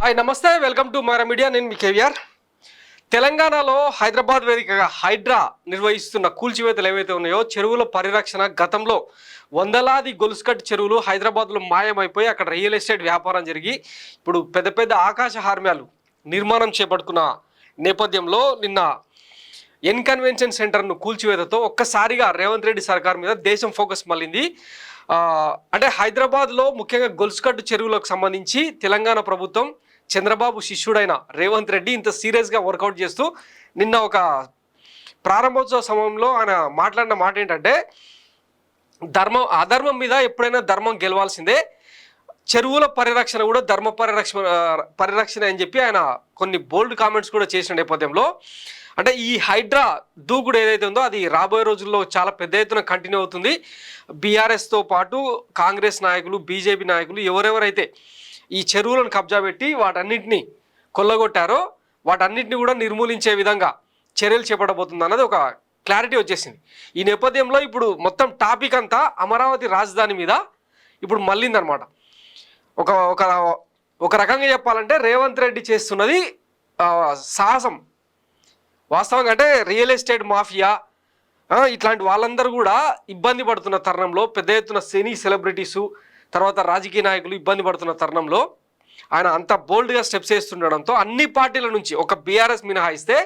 Hi నమస్తే welcome to Mara media. నేను మీ కేవీఆర్. తెలంగాణలో హైదరాబాద్ వేదికగా హైడ్రా నిర్వహిస్తున్న కూల్చివేతలు ఏవైతే ఉన్నాయో చెరువుల పరిరక్షణ గతంలో వందలాది గొలుసుకట్టు చెరువులు హైదరాబాద్లో మాయమైపోయి అక్కడ రియల్ ఎస్టేట్ వ్యాపారం జరిగి ఇప్పుడు పెద్ద పెద్ద ఆకాశ హార్మ్యాలు నిర్మాణం చేపట్టుకున్న నేపథ్యంలో నిన్న కన్వెన్షన్ సెంటర్ను కూల్చివేతతో ఒక్కసారిగా రేవంత్ రెడ్డి సర్కార్ మీద దేశం ఫోకస్ మళ్ళింది. అంటే హైదరాబాద్లో ముఖ్యంగా గొలుసుకట్టు చెరువులకు సంబంధించి తెలంగాణ ప్రభుత్వం చంద్రబాబు శిష్యుడైన రేవంత్ రెడ్డి ఇంత సీరియస్గా వర్కౌట్ చేస్తూ నిన్న ఒక ప్రారంభోత్సవ సమయంలో ఆయన మాట్లాడిన మాట ఏంటంటే అధర్మం మీద ఎప్పుడైనా ధర్మం గెలవాల్సిందే, చెరువుల పరిరక్షణ కూడా ధర్మ పరిరక్షణ అని చెప్పి ఆయన కొన్ని బోల్డ్ కామెంట్స్ కూడా చేసిన నేపథ్యంలో అంటే ఈ హైడ్రా దూకుడు ఏదైతే ఉందో అది రాబోయే రోజుల్లో చాలా పెద్ద ఎత్తున కంటిన్యూ అవుతుంది. బీఆర్ఎస్తో పాటు కాంగ్రెస్ నాయకులు, బీజేపీ నాయకులు ఎవరెవరైతే ఈ చెరువులను కబ్జా పెట్టి వాటన్నిటిని కొల్లగొట్టారో వాటన్నిటిని కూడా నిర్మూలించే విధంగా చర్యలు చేపట్టబోతుంది అన్నది ఒక క్లారిటీ వచ్చేసింది. ఈ నేపథ్యంలో ఇప్పుడు మొత్తం టాపిక్ అంతా అమరావతి రాజధాని మీద ఇప్పుడు మళ్ళిందనమాట. ఒక ఒక ఒక రకంగా చెప్పాలంటే రేవంత్ రెడ్డి చేస్తున్నది సాహసం. వాస్తవంగా అంటే రియల్ ఎస్టేట్ మాఫియా ఇట్లాంటి వాళ్ళందరూ కూడా ఇబ్బంది పడుతున్న తరుణంలో, పెద్ద ఎత్తున సినీ సెలబ్రిటీసు తర్వాత రాజకీయ నాయకులు ఇబ్బంది పడుతున్న తరుణంలో ఆయన అంత బోల్డ్గా స్టెప్స్ వేస్తుండడంతో అన్ని పార్టీల నుంచి, ఒక బీఆర్ఎస్ మినహాయిస్తే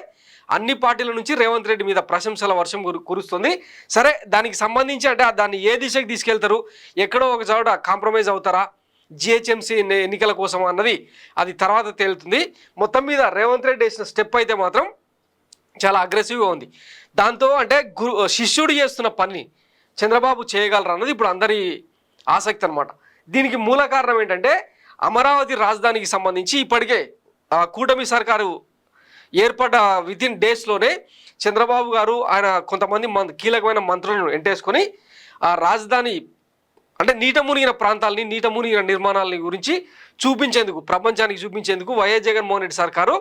అన్ని పార్టీల నుంచి రేవంత్ రెడ్డి మీద ప్రశంసల వర్షం కురుస్తుంది. సరే, దానికి సంబంధించి అంటే దాన్ని ఏ దిశకి తీసుకెళ్తారు, ఎక్కడో ఒక చోట కాంప్రమైజ్ అవుతారా జిహెచ్ఎంసీ ఎన్నికల కోసం అన్నది అది తర్వాత తేలుతుంది. మొత్తం మీద రేవంత్ రెడ్డి వేసిన స్టెప్ అయితే మాత్రం చాలా అగ్రెసివ్గా ఉంది. దాంతో అంటే శిష్యుడు చేస్తున్న పని చంద్రబాబు చేయగలరు అన్నది ఇప్పుడు అందరి ఆసక్తి అనమాట. దీనికి మూల కారణం ఏంటంటే అమరావతి రాజధానికి సంబంధించి ఇప్పటికే కూటమి సర్కారు ఏర్పడ్డ వితిన్ డేస్లోనే చంద్రబాబు గారు ఆయన కొంతమంది కీలకమైన మంత్రులను ఎంటేసుకొని ఆ రాజధాని అంటే నీట మునిగిన ప్రాంతాలని, నీట మునిగిన నిర్మాణాలని గురించి చూపించేందుకు, ప్రపంచానికి చూపించేందుకు వైఎస్ జగన్మోహన్ రెడ్డి సర్కారు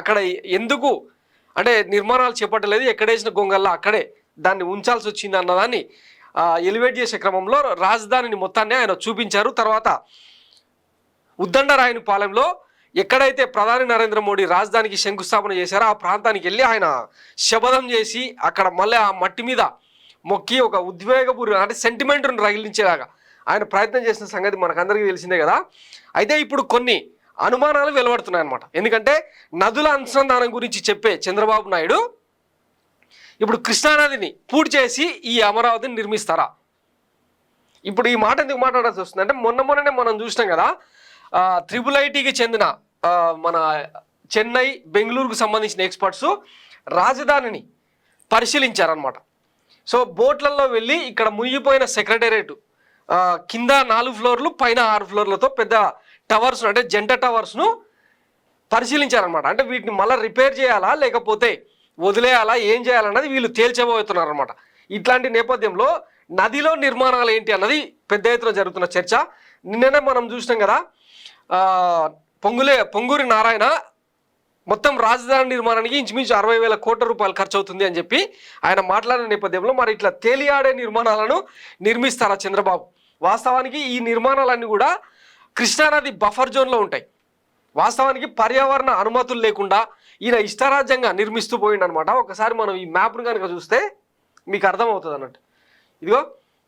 అక్కడ ఎందుకు అంటే నిర్మాణాలు చేపట్టలేదు, ఎక్కడేసిన గొంగల్లా అక్కడే దాన్ని ఉంచాల్సి వచ్చింది అన్నదాన్ని ఎలివేట్ చేసే క్రమంలో రాజధానిని మొత్తాన్ని ఆయన చూపించారు. తర్వాత ఉద్దండరాయని పాలెంలో ఎక్కడైతే ప్రధాని నరేంద్ర మోడీ రాజధానికి శంకుస్థాపన చేశారో ఆ ప్రాంతానికి వెళ్ళి ఆయన శపథం చేసి అక్కడ మళ్ళీ ఆ మట్టి మీద మొక్కి ఒక ఉద్వేగపూర్వ అంటే సెంటిమెంట్ను రగిలించేలాగా ఆయన ప్రయత్నం చేసిన సంగతి మనకందరికీ తెలిసిందే కదా. అయితే ఇప్పుడు కొన్ని అనుమానాలు వెలువడుతున్నాయి అన్నమాట. ఎందుకంటే నదుల అనుసంధానం గురించి చెప్పే చంద్రబాబు నాయుడు ఇప్పుడు కృష్ణానదిని పూర్తి చేసి ఈ అమరావతిని నిర్మిస్తారా? ఇప్పుడు ఈ మాట ఎందుకు మాట్లాడాల్సి వస్తుంది అంటే మొన్ననే మనం చూసినాం కదా, IIITకి చెందిన మన చెన్నై, బెంగళూరుకు సంబంధించిన ఎక్స్పర్ట్స్ రాజధానిని పరిశీలించారనమాట. సో బోట్లలో వెళ్ళి ఇక్కడ మునిగిపోయిన సెక్రటేరియట్ కింద 4 ఫ్లోర్లు పైన 6 ఫ్లోర్లతో పెద్ద టవర్స్ను అంటే జంట టవర్స్ను పరిశీలించారనమాట. అంటే వీటిని మళ్ళీ రిపేర్ చేయాలా లేకపోతే వదిలేయాలా, ఏం చేయాలన్నది వీళ్ళు తేల్చబోతున్నారు అనమాట. ఇట్లాంటి నేపథ్యంలో నదిలో నిర్మాణాలు ఏంటి అన్నది పెద్ద ఎత్తున జరుగుతున్న చర్చ. నిన్ననే మనం చూసినాం కదా, పొంగూరి నారాయణ మొత్తం రాజధాని నిర్మాణానికి ఇంచుమించు 60,000 కోట్ల రూపాయలు ఖర్చు అవుతుంది అని చెప్పి ఆయన మాట్లాడిన నేపథ్యంలో మరి ఇట్లా తేలియాడే నిర్మాణాలను నిర్మిస్తారా చంద్రబాబు? వాస్తవానికి ఈ నిర్మాణాలన్నీ కూడా కృష్ణానది బఫర్ జోన్లో ఉంటాయి. వాస్తవానికి పర్యావరణ అనుమతులు లేకుండా ఈయన ఇష్టరాజ్యంగా నిర్మిస్తూ పోయిండనమాట. ఒకసారి మనం ఈ మ్యాప్ను కనుక చూస్తే మీకు అర్థమవుతుంది అన్నట్టు. ఇదిగో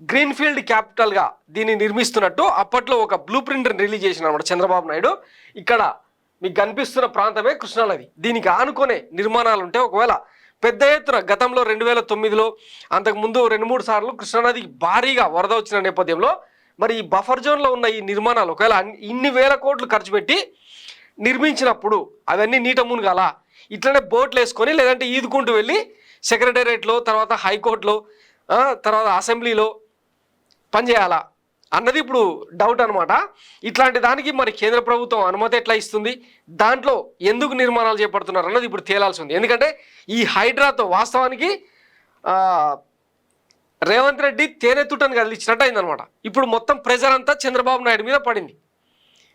గ్రీన్ఫీల్డ్ క్యాపిటల్గా దీన్ని నిర్మిస్తున్నట్టు అప్పట్లో ఒక బ్లూ ప్రింట్ని రిలీజ్ చేసిన అనమాట చంద్రబాబు నాయుడు. ఇక్కడ మీకు కనిపిస్తున్న ప్రాంతమే కృష్ణానది, దీనికి ఆనుకునే నిర్మాణాలు ఉంటే ఒకవేళ పెద్ద ఎత్తున గతంలో 2009లో అంతకుముందు 2-3 సార్లు కృష్ణానదికి భారీగా వరద వచ్చిన నేపథ్యంలో మరి ఈ బఫర్ జోన్లో ఉన్న ఈ నిర్మాణాలు ఒకవేళ ఇన్ని వేల కోట్లు ఖర్చు పెట్టి నిర్మించినప్పుడు అవన్నీ నీట మునగాల, ఇట్లనే బోట్లు వేసుకొని లేదంటే ఈదుకుంటూ వెళ్ళి సెక్రటేరియట్లో తర్వాత హైకోర్టులో తర్వాత అసెంబ్లీలో పనిచేయాలా అన్నది ఇప్పుడు డౌట్ అనమాట. ఇట్లాంటి దానికి మరి కేంద్ర ప్రభుత్వం అనుమతి ఎట్లా ఇస్తుంది, దాంట్లో ఎందుకు నిర్మాణాలు చేపడుతున్నారు అన్నది ఇప్పుడు తేలాల్సి ఉంది. ఎందుకంటే ఈ హైడ్రాతో వాస్తవానికి రేవంత్ రెడ్డి తేనెతుటను కదిలిచ్చినట్టు అయిందనమాట. ఇప్పుడు మొత్తం ప్రెజర్ అంతా చంద్రబాబు నాయుడు మీద పడింది.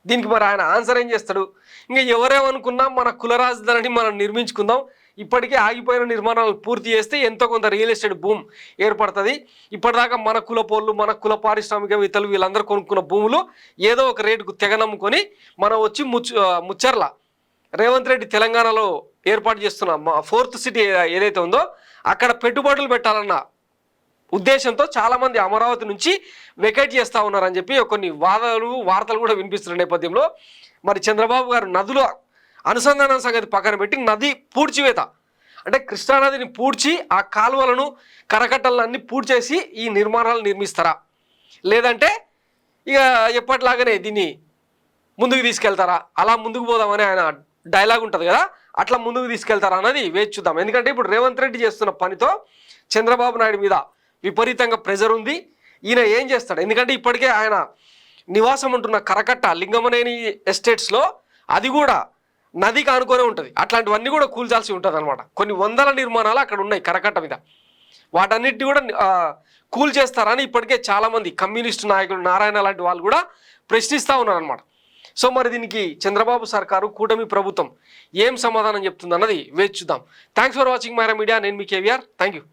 దీనికి మరి ఆయన ఆన్సర్ ఏం చేస్తాడు? ఇంకా ఎవరేమనుకున్నా మన కుల రాజధానిని మనం నిర్మించుకుందాం, ఇప్పటికే ఆగిపోయిన నిర్మాణాలు పూర్తి చేస్తే ఎంతో కొంత రియల్ ఎస్టేట్ భూమి ఏర్పడుతుంది. ఇప్పటిదాకా మన కులపోళ్ళు మన కుల పారిశ్రామికవేత్తలు వీళ్ళందరూ కొనుక్కున్న భూములు ఏదో ఒక రేటుకు తెగనమ్ముకొని మనం వచ్చి ముచ్చర్ల రేవంత్ రెడ్డి తెలంగాణలో ఏర్పాటు చేస్తున్న 4th సిటీ ఏదైతే ఉందో అక్కడ పెట్టుబడులు పెట్టాలన్న ఉద్దేశంతో చాలామంది అమరావతి నుంచి వెకేట్ చేస్తూ ఉన్నారని చెప్పి కొన్ని వార్తలు కూడా వినిపిస్తున్న నేపథ్యంలో మరి చంద్రబాబు గారు నదుల అనుసంధానం సంగతి పక్కన పెట్టి నది పూడ్చివేత అంటే కృష్ణానదిని పూడ్చి ఆ కాలువలను కరకట్టలన్నీ పూడ్చేసి ఈ నిర్మాణాలు నిర్మిస్తారా, లేదంటే ఇక ఎప్పటిలాగానే దీన్ని ముందుకు తీసుకెళ్తారా? అలా ముందుకు పోదామని ఆయన డైలాగ్ ఉంటుంది కదా, అట్లా ముందుకు తీసుకెళ్తారా అన్నది వేచి చూద్దాం. ఎందుకంటే ఇప్పుడు రేవంత్ రెడ్డి చేస్తున్న పనితో చంద్రబాబు నాయుడు మీద విపరీతంగా ప్రెజర్ ఉంది. ఈయన ఏం చేస్తాడు? ఎందుకంటే ఇప్పటికే ఆయన నివాసం ఉంటున్న కరకట్ట లింగమనేని ఎస్టేట్స్లో అది కూడా నదికి ఆనుకొనే ఉంటుంది. అట్లాంటివన్నీ కూడా కూల్చాల్సి ఉంటుంది అనమాట. కొన్ని వందల నిర్మాణాలు అక్కడ ఉన్నాయి కరకట్ట మీద. వాటన్నిటిని కూడా కూల్ చేస్తారని ఇప్పటికే చాలామంది కమ్యూనిస్టు నాయకులు నారాయణ లాంటి వాళ్ళు కూడా ప్రశ్నిస్తూ ఉన్నారనమాట. సో మరి దీనికి చంద్రబాబు సర్కారు కూటమి ప్రభుత్వం ఏం సమాధానం చెప్తుంది అన్నది వేచి చూద్దాం. Thanks for watching Myra Media. నేను మీ కేవీఆర్. Thank you.